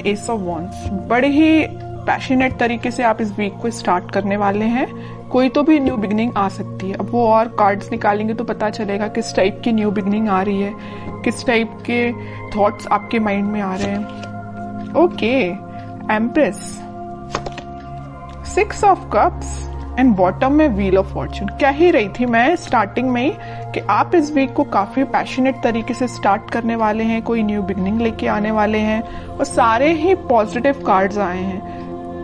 S of wands. बड़े ही passionate तरीके से आप इस वीक को स्टार्ट करने वाले हैं। कोई तो भी न्यू बिगनिंग आ सकती है। अब वो और कार्ड्स निकालेंगे तो पता चलेगा किस टाइप की न्यू बिगनिंग आ रही है, किस टाइप के थॉट्स आपके माइंड में आ रहे हैं। Okay, empress, 6 of cups and bottom में व्हील ऑफ फॉर्चून। कह ही रही थी मैं स्टार्टिंग में ही कि आप इस वीक को काफी पैशनेट तरीके से स्टार्ट करने वाले हैं, कोई न्यू बिगनिंग लेके आने वाले हैं, और सारे ही पॉजिटिव कार्ड्स आए हैं।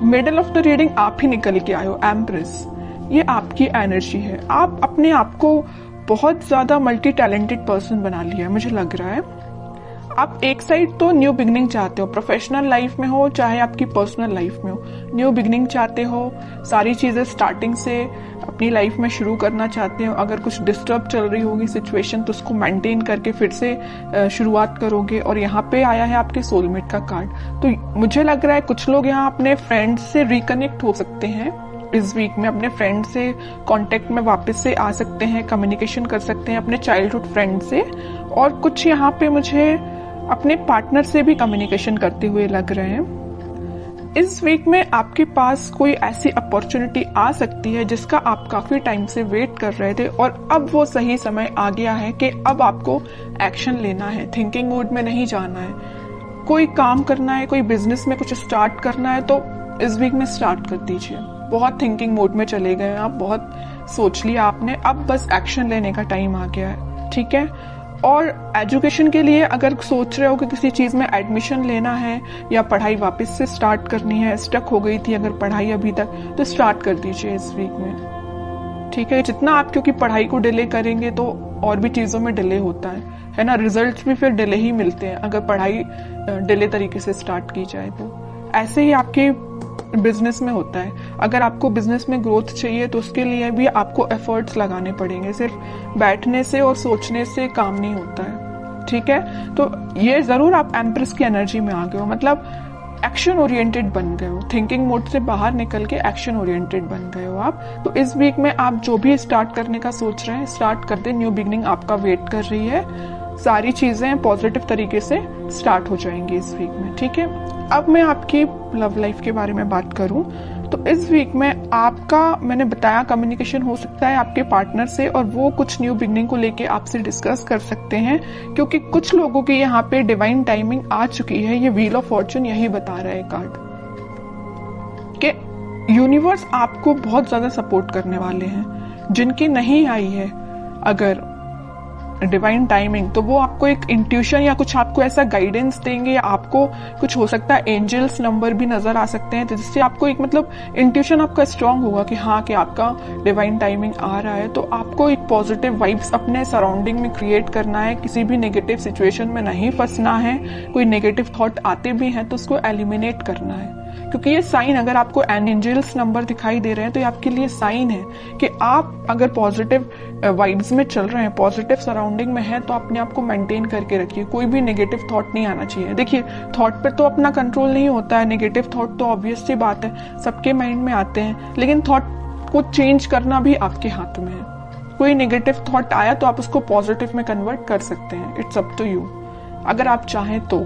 मिडल ऑफ द रीडिंग आप ही निकल के आए हो, एम्प्रेस। ये आपकी एनर्जी है। आप अपने आप को बहुत ज्यादा मल्टी टैलेंटेड पर्सन बना लिया है, मुझे लग रहा है। आप एक साइड तो न्यू बिगनिंग चाहते हो, प्रोफेशनल लाइफ में हो चाहे आपकी पर्सनल लाइफ में हो, न्यू बिगनिंग चाहते हो, सारी चीजें स्टार्टिंग से अपनी लाइफ में शुरू करना चाहते हो। अगर कुछ डिस्टर्ब चल रही होगी सिचुएशन तो उसको मेंटेन करके फिर से शुरुआत करोगे। और यहाँ पे आया है आपके सोलमेट का कार्ड। तो मुझे लग रहा है कुछ लोग यहाँ अपने फ्रेंड से रिकनेक्ट हो सकते हैं इस वीक में, अपने फ्रेंड से कांटेक्ट में वापस से आ सकते हैं, कम्युनिकेशन कर सकते हैं अपने चाइल्डहुड फ्रेंड से। और कुछ यहाँ पे मुझे अपने पार्टनर से भी कम्युनिकेशन करते हुए लग रहे हैं। इस वीक में आपके पास कोई ऐसी अपॉर्चुनिटी आ सकती है जिसका आप काफी टाइम से वेट कर रहे थे और अब वो सही समय आ गया है कि अब आपको एक्शन लेना है, थिंकिंग मोड में नहीं जाना है। कोई काम करना है, कोई बिजनेस में कुछ स्टार्ट करना है तो इस वीक में स्टार्ट कर दीजिए। बहुत थिंकिंग मोड में चले गए आप, बहुत सोच लिया आपने, अब बस एक्शन लेने का टाइम आ गया है, ठीक है। और एजुकेशन के लिए अगर सोच रहे हो कि किसी चीज में एडमिशन लेना है या पढ़ाई वापस से स्टार्ट करनी है, स्टक हो गई थी अगर पढ़ाई अभी तक, तो स्टार्ट कर दीजिए इस वीक में, ठीक है। जितना आप क्योंकि पढ़ाई को डिले करेंगे तो और भी चीजों में डिले होता है ना, रिजल्ट्स भी फिर डिले ही मिलते हैं अगर पढ़ाई डिले तरीके से स्टार्ट की जाए तो। ऐसे ही आपके बिजनेस में होता है। अगर आपको बिजनेस में ग्रोथ चाहिए तो उसके लिए भी आपको एफर्ट्स लगाने पड़ेंगे, सिर्फ बैठने से और सोचने से काम नहीं होता है, ठीक है। तो ये जरूर आप एम्प्रेस की एनर्जी में आ गए हो, मतलब एक्शन ओरिएंटेड बन गए हो, थिंकिंग मोड से बाहर निकल के एक्शन ओरिएंटेड बन गए हो आप। तो इस वीक में आप जो भी स्टार्ट करने का सोच रहे हैं स्टार्ट कर दे, न्यू बिगनिंग आपका वेट कर रही है। सारी चीजें पॉजिटिव तरीके से स्टार्ट हो जाएंगी इस वीक में, ठीक है। अब मैं आपकी लव लाइफ के बारे में बात करूं तो इस वीक में आपका, मैंने बताया, कम्युनिकेशन हो सकता है आपके पार्टनर से और वो कुछ न्यू बिगनिंग को लेके आपसे डिस्कस कर सकते हैं, क्योंकि कुछ लोगों की यहाँ पे डिवाइन टाइमिंग आ चुकी है। ये व्हील ऑफ फॉर्चून यही बता रहा है कार्ड कि यूनिवर्स आपको बहुत ज्यादा सपोर्ट करने वाले हैं। जिनकी नहीं आई है अगर डिवाइन टाइमिंग, तो वो आपको एक इंट्यूशन या कुछ आपको ऐसा गाइडेंस देंगे, आपको कुछ हो सकता है एंजल्स नंबर भी नजर आ सकते हैं, तो जिससे आपको एक मतलब इंट्यूशन आपका स्ट्रांग होगा कि हाँ कि आपका डिवाइन टाइमिंग आ रहा है। तो आपको एक पॉजिटिव वाइब्स अपने सराउंडिंग में क्रिएट करना है, किसी भी नेगेटिव सिचुएशन में नहीं फंसना है। कोई नेगेटिव थॉट आते भी हैं तो उसको एलिमिनेट करना है, क्योंकि ये साइन, अगर आपको एंजल्स नंबर दिखाई दे रहे हैं तो ये आपके लिए साइन है कि आप अगर पॉजिटिव वाइब्स में चल रहे हैं, पॉजिटिव सराउंडिंग में है, तो अपने आप को मेंटेन करके रखिए। कोई भी नेगेटिव थॉट नहीं आना चाहिए। देखिए, थॉट पे तो अपना कंट्रोल नहीं होता है, नेगेटिव थॉट तो ऑब्वियस सी बात है सबके माइंड में आते हैं, लेकिन थॉट को चेंज करना भी आपके हाथ में है। कोई नेगेटिव थॉट आया तो आप उसको पॉजिटिव में कन्वर्ट कर सकते हैं, इट्स अप टू यू, अगर आप चाहें तो,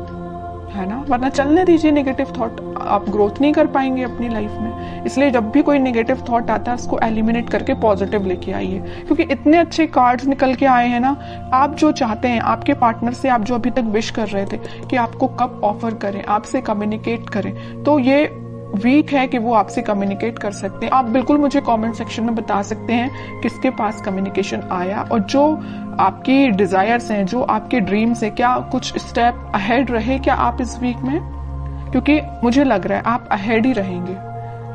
है ना। वरना चलने दीजिए नेगेटिव थॉट, आप ग्रोथ नहीं कर पाएंगे अपनी लाइफ में। इसलिए जब भी कोई नेगेटिव थॉट आता है उसको एलिमिनेट करके पॉजिटिव लेके आइए, क्योंकि इतने अच्छे कार्ड्स निकल के आए हैं ना। आप जो चाहते हैं आपके पार्टनर से, आप जो अभी तक विश कर रहे थे कि आपको कब ऑफर करें, आपसे कम्युनिकेट करें, तो ये वीक है कि वो आपसे कम्युनिकेट कर सकते हैं। आप बिल्कुल मुझे कमेंट सेक्शन में बता सकते हैं किसके पास कम्युनिकेशन आया, और जो आपकी डिजायर्स हैं, जो आपके ड्रीम्स हैं, क्या कुछ स्टेप अहेड रहे क्या आप इस वीक में, क्योंकि मुझे लग रहा है आप अहेड ही रहेंगे,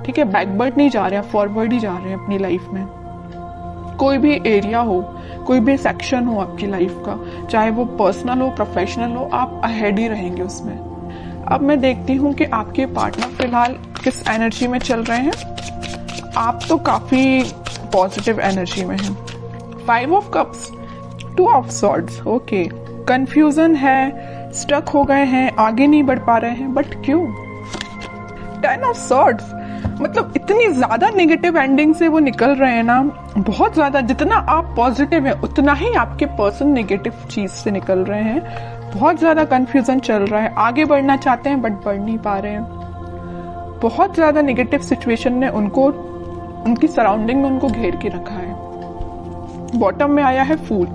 ठीक है। बैकवर्ड नहीं जा रहे हैं, फॉरवर्ड ही जा रहे हैं अपनी लाइफ में। कोई भी एरिया हो, कोई भी सेक्शन हो आपकी लाइफ का, चाहे वो पर्सनल हो, प्रोफेशनल हो, आप अहेड ही रहेंगे उसमें। अब मैं देखती हूँ कि आपके पार्टनर फिलहाल किस एनर्जी में चल रहे हैं। आप तो काफी पॉजिटिव एनर्जी में हैं। 5 of cups, 2 of swords, okay. Confusion है, स्टक हो गए हैं, आगे नहीं बढ़ पा रहे हैं, बट क्यों? 10 ऑफ सॉर्ड्स, मतलब इतनी ज्यादा नेगेटिव एंडिंग से वो निकल रहे हैं ना, बहुत ज्यादा। जितना आप पॉजिटिव है उतना ही आपके पर्सन नेगेटिव चीज से निकल रहे हैं। बहुत ज्यादा कंफ्यूजन चल रहा है, आगे बढ़ना चाहते हैं बट बढ़ नहीं पा रहे हैं। बहुत ज्यादा नेगेटिव सिचुएशन ने उनको, उनकी सराउंडिंग में उनको घेर के रखा है। बॉटम में आया है फूल,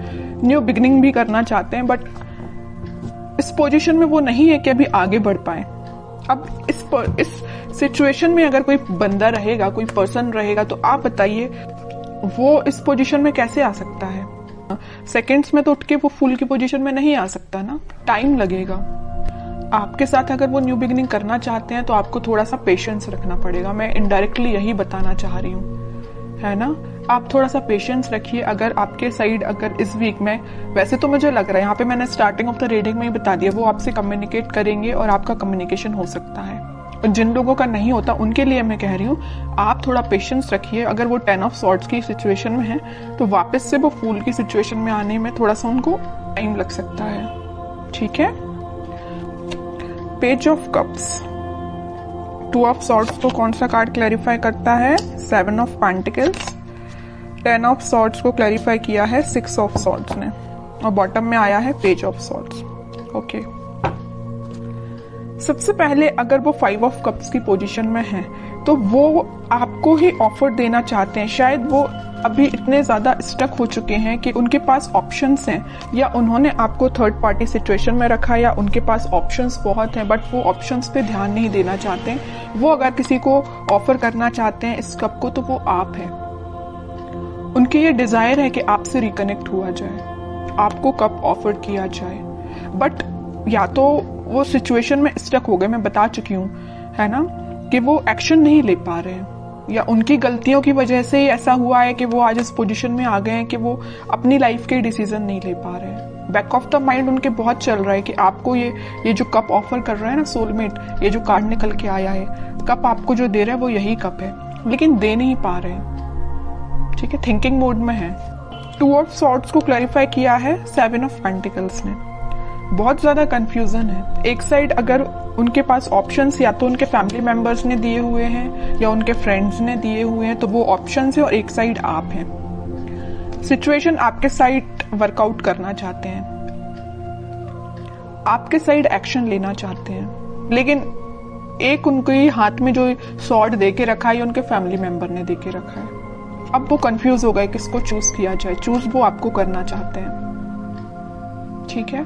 न्यू बिगनिंग भी करना चाहते हैं बट इस पोजीशन में वो नहीं है कि अभी आगे बढ़ पाए। अब इस सिचुएशन में अगर कोई बंदा रहेगा, कोई पर्सन रहेगा, तो आप बताइए वो इस पोजीशन में कैसे आ सकता है? सेकंड्स में तो उठ के वो फूल की पोजीशन में नहीं आ सकता ना, टाइम लगेगा। आपके साथ अगर वो न्यू बिगिनिंग करना चाहते हैं तो आपको थोड़ा सा पेशेंस रखना पड़ेगा। मैं इनडायरेक्टली यही बताना चाह रही हूँ, है ना। आप थोड़ा सा पेशेंस रखिए। अगर आपके साइड अगर इस वीक में, वैसे तो मुझे लग रहा है, यहाँ पे मैंने स्टार्टिंग ऑफ द रीडिंग में ही बता दिया, वो आपसे कम्युनिकेट करेंगे और आपका कम्युनिकेशन हो सकता है। और जिन लोगों का नहीं होता उनके लिए मैं कह रही हूँ आप थोड़ा पेशेंस रखिए। अगर वो 10 ऑफ सॉर्ड्स की सिचुएशन में है तो वापस से वो फूल की सिचुएशन में आने में थोड़ा सा उनको टाइम लग सकता है, ठीक है। Page of cups, 2 of swords को कौन सा कार्ड क्लैरिफाई करता है? 7 ऑफ पेंटिकल्स। 10 ऑफ सॉर्ड्स को क्लैरिफाई किया है 6 ऑफ सॉर्ड्स ने, और बॉटम में आया है पेज ऑफ सॉर्ड्स। ओके, सबसे पहले अगर वो 5 ऑफ कप्स की पोजीशन में है तो वो आपको ही ऑफर देना चाहते हैं। शायद वो अभी इतने ज्यादा स्टक हो चुके हैं कि उनके पास ऑप्शंस हैं, या उन्होंने आपको थर्ड पार्टी सिचुएशन में रखा, या उनके पास ऑप्शंस बहुत हैं बट वो ऑप्शंस पे ध्यान नहीं देना चाहते। वो अगर किसी को ऑफर करना चाहते हैं इस कप को तो वो आप है। उनकी ये डिजायर है कि आपसे रिकनेक्ट हुआ जाए, आपको कप ऑफर किया जाए, बट या तो वो सिचुएशन में स्टक हो गए, मैं बता चुकी हूँ, है ना, कि वो एक्शन नहीं ले पा रहे हैं, या उनकी गलतियों की वजह से ऐसा हुआ है कि वो आज इस पोजीशन में आ गए हैं कि वो अपनी लाइफ के डिसीजन नहीं ले पा रहे हैं। बैक ऑफ द माइंड उनके बहुत चल रहा है कि आपको ये जो कप ऑफर कर रहा है ना सोलमेट, ये जो कार्ड निकल के आया है, कप आपको जो दे रहा है वो यही कप है, लेकिन दे नहीं पा रहे हैं, ठीक है, थिंकिंग मोड में है। 2 ऑफ सॉर्ड्स को क्लैरिफाई किया है 7 ऑफ पेंटिकल्स ने। बहुत ज्यादा कंफ्यूजन है। एक साइड अगर उनके पास ऑप्शंस या तो उनके फैमिली मेंबर्स ने दिए हुए हैं या उनके फ्रेंड्स ने दिए हुए हैं, तो वो ऑप्शंस है, और एक साइड आप हैं। सिचुएशन आपके साइड वर्कआउट करना चाहते हैं, आपके साइड एक्शन लेना चाहते हैं, लेकिन एक उनके हाथ में जो सॉर्ड दे के रखा है उनके फैमिली मेंबर ने दे के रखा है। अब वो कंफ्यूज हो गए किसको चूज किया जाए। चूज वो आपको करना चाहते हैं, ठीक है।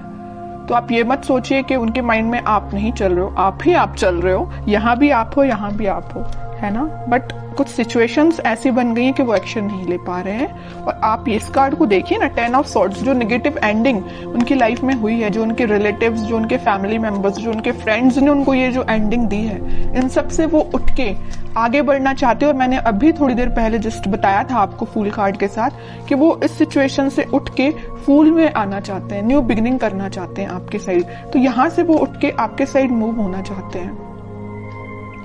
तो आप ये मत सोचिए कि उनके माइंड में आप नहीं चल रहे हो, आप चल रहे हो, यहाँ भी आप हो, यहाँ भी आप हो, है ना। बट कुछ सिचुएशंस ऐसी बन गई हैं कि वो एक्शन नहीं ले पा रहे हैं। और आप इस कार्ड को देखिए ना, 10 ऑफ सॉर्ड्स, जो नेगेटिव एंडिंग उनकी लाइफ में हुई है, जो उनके रिलेटिव्स, जो उनके फैमिली मेंबर्स, जो उनके फ्रेंड्स ने उनको ये जो एंडिंग दी है, इन सब से वो उठ के आगे बढ़ना चाहते हैं। और मैंने अभी थोड़ी देर पहले जस्ट बताया था आपको फूल कार्ड के साथ कि वो इस सिचुएशन से उठ के फूल में आना चाहते हैं, न्यू बिगिनिंग करना चाहते हैं आपके साइड। तो यहाँ से वो उठ के आपके साइड मूव होना चाहते हैं,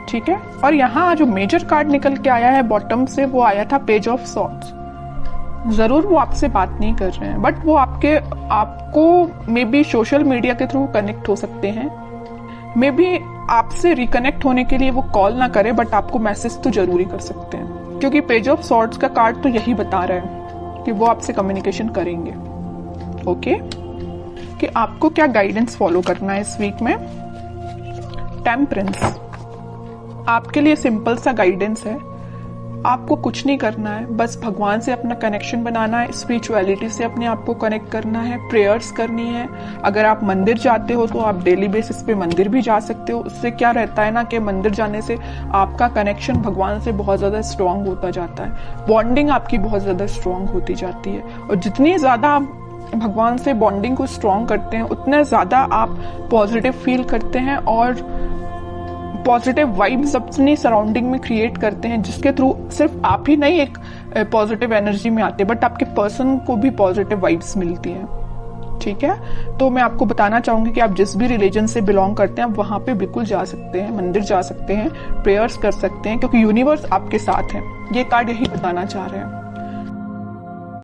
ठीक है। और यहाँ जो मेजर कार्ड निकल के आया है बॉटम से, वो आया था पेज ऑफ सॉर्ड्स। जरूर वो आपसे बात नहीं कर रहे हैं, बट वो आपको मे बी सोशल मीडिया के थ्रू कनेक्ट हो सकते हैं। मे बी आपसे रिकनेक्ट होने के लिए वो कॉल ना करे, बट आपको मैसेज तो जरूरी कर सकते हैं, क्योंकि पेज ऑफ सॉर्ड्स का कार्ड तो यही बता रहा है कि वो आपसे कम्युनिकेशन करेंगे। ओके, कि आपको क्या गाइडेंस फॉलो करना है इस वीक में। टेम्परेंस आपके लिए सिंपल सा गाइडेंस है। आपको कुछ नहीं करना है, बस भगवान से अपना कनेक्शन बनाना है, स्पिरिचुअलिटी से अपने आप को कनेक्ट करना है, प्रेयर्स करनी है। अगर आप मंदिर जाते हो तो आप डेली बेसिस पे मंदिर भी जा सकते हो। उससे क्या रहता है ना कि मंदिर जाने से आपका कनेक्शन भगवान से बहुत ज्यादा स्ट्रांग होता जाता है, बॉन्डिंग आपकी बहुत ज्यादा स्ट्रांग होती जाती है। और जितनी ज्यादा आप भगवान से बॉन्डिंग को स्ट्रांग करते हैं उतना ज्यादा आप पॉजिटिव फील करते हैं और पॉजिटिव वाइब्स अपनी सराउंडिंग में क्रिएट करते हैं, जिसके थ्रू सिर्फ आप ही नहीं एक पॉजिटिव एनर्जी में आते, बट आपके पर्सन को भी पॉजिटिव वाइब्स मिलती हैं, ठीक है। तो मैं आपको बताना चाहूंगी कि आप जिस भी रिलीजन से बिलोंग करते हैं आप वहां पे बिल्कुल जा सकते हैं, मंदिर जा सकते हैं, प्रेयर्स कर सकते हैं, क्योंकि यूनिवर्स आपके साथ है। ये कार्ड यही बताना चाह रहे हैं।